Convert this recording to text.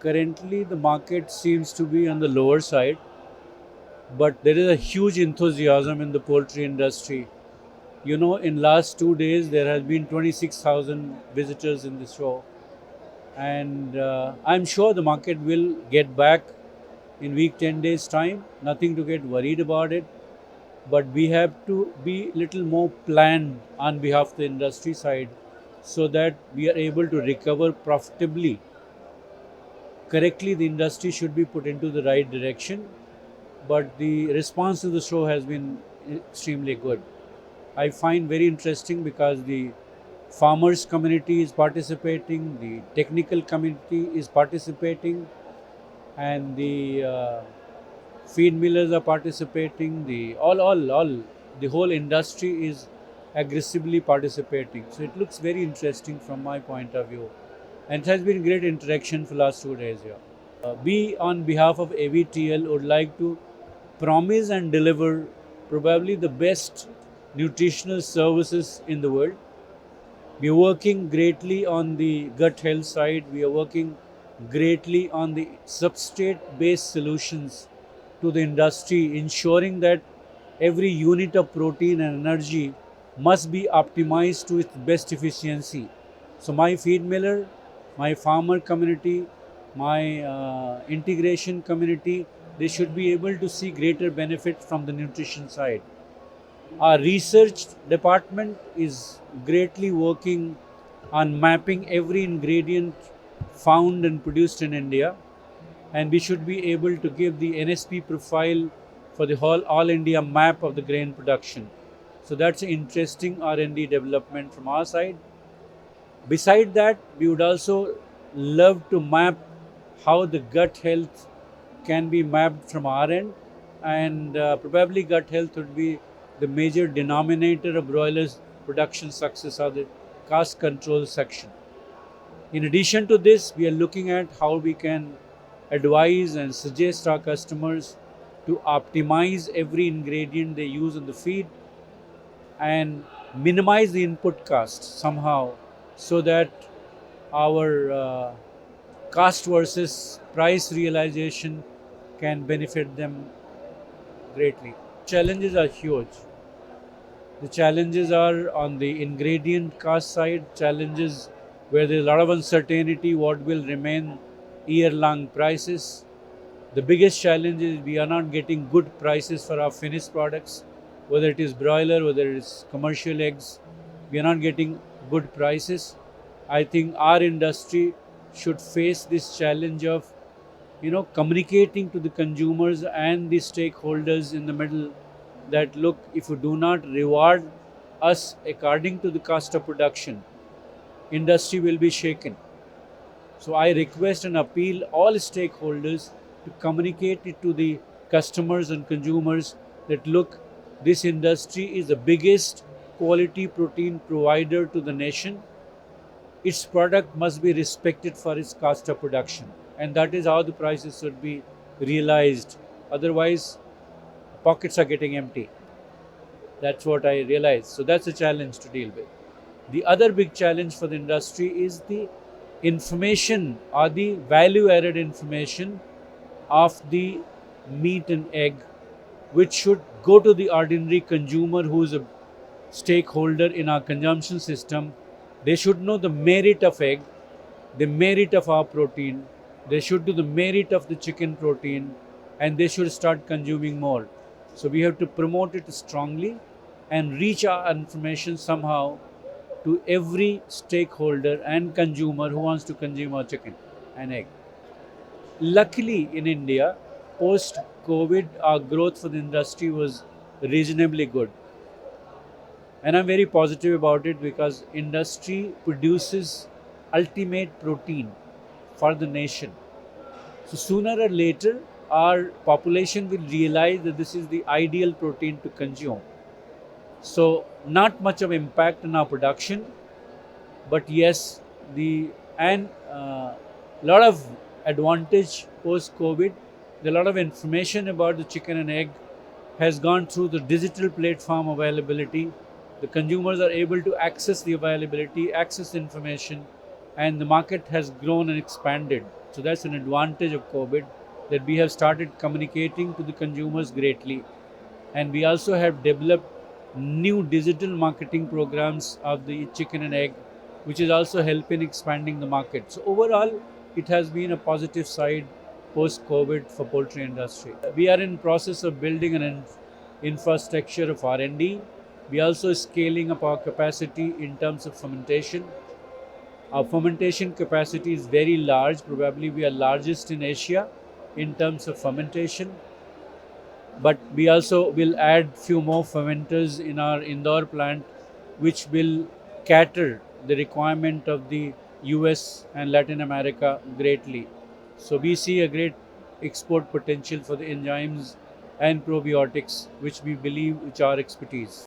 Currently, the market seems to be on the lower side, but there is a huge enthusiasm in the poultry industry. You know, in last 2 days, there has been 26,000 visitors in the show, and I'm sure the market will get back in week 10 days time. Nothing to get worried about it, but we have to be little more planned on behalf of the industry side so that we are able to recover profitably. Correctly, the industry should be put into the right direction, but the response to the show has been extremely good. I find very interesting because the farmers community is participating, the technical community is participating, and the feed millers are participating. The whole industry is aggressively participating. So it looks very interesting from my point of view, and it has been great interaction for last 2 days here. We, on behalf of AVTL, would like to promise and deliver probably the best nutritional services in the world. We are working greatly on the gut health side. We are working greatly on the substrate-based solutions to the industry, ensuring that every unit of protein and energy must be optimized to its best efficiency. So my feed miller, my farmer community, my integration community, they should be able to see greater benefit from the nutrition side. Our research department is greatly working on mapping every ingredient found and produced in India, and we should be able to give the NSP profile for the whole all India map of the grain production. So that's an interesting R&D development from our side. Beside that, we would also love to map how the gut health can be mapped from our end, and probably gut health would be the major denominator of broilers production success or the cost control section. In addition to this, we are looking at how we can advise and suggest our customers to optimize every ingredient they use in the feed and minimize the input cost somehow, so that our cost versus price realization can benefit them greatly. Challenges are huge. The challenges are on the ingredient cost side, challenges where there's a lot of uncertainty what will remain year-long prices. The biggest challenge is we are not getting good prices for our finished products, whether it is broiler, whether it is commercial eggs. We are not getting good prices. I think our industry should face this challenge of communicating to the consumers and the stakeholders in the middle that, look, if you do not reward us according to the cost of production, industry will be shaken. So I request and appeal all stakeholders to communicate it to the customers and consumers that, look, this industry is the biggest quality protein provider to the nation. Its product must be respected for its cost of production, and that is how the prices should be realized. Otherwise, pockets are getting empty. That's what I realized. So that's a challenge to deal with. The other big challenge for the industry is the information or the value added information of the meat and egg, which should go to the ordinary consumer who is a stakeholder in our consumption system. They should know the merit of egg, the merit of our protein, they should do the merit of the chicken protein, and they should start consuming more. So we have to promote it strongly and reach our information somehow to every stakeholder and consumer who wants to consume our chicken and egg. Luckily in India, post-COVID, our growth for the industry was reasonably good. And I'm very positive about it because industry produces ultimate protein for the nation. So sooner or later, our population will realize that this is the ideal protein to consume. So not much of impact on our production, but yes, lot of advantage post-COVID. A lot of information about the chicken and egg has gone through the digital platform availability. The consumers are able to access the availability, access the information, and the market has grown and expanded. So that's an advantage of COVID, that we have started communicating to the consumers greatly. And we also have developed new digital marketing programs of the chicken and egg, which is also helping expanding the market. So overall, it has been a positive side post COVID for poultry industry. We are in process of building an infrastructure of R&D. We also scaling up our capacity in terms of fermentation. Our fermentation capacity is very large. Probably we are largest in Asia in terms of fermentation. But we also will add few more fermenters in our Indore plant, which will cater the requirement of the US and Latin America greatly. So we see a great export potential for the enzymes and probiotics, which we believe which are expertise.